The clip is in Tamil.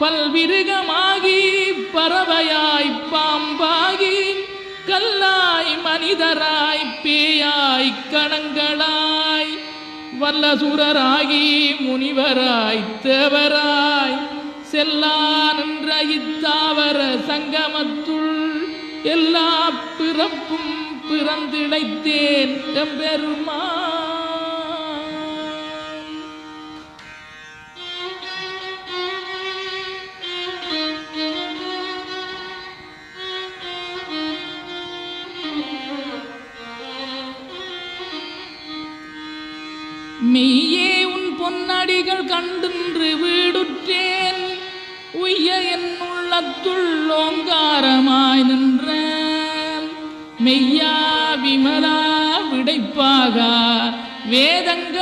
பல்விருகமாகி பறவையாய் பாம்பாகி கல்லாய் மனிதராய் பேயாய் கணங்களாய் வல்லசுரராகி முனிவராய் தேவராய் செல்லா நின்ற இத்தாவர சங்கமத்துள் எல்லா பிறப்பும் பிறந்திழைத்தேன் எம்பெருமான். மெய்யே உன் பொன்னடிகள் கண்டின்று வீடுற்றேன் உய்ய என் உள்ளத்துள் ஓங்காரமாய் நின்ற மெய்யா விமலா விடைப்பாகா வேதங்களெல்லாம்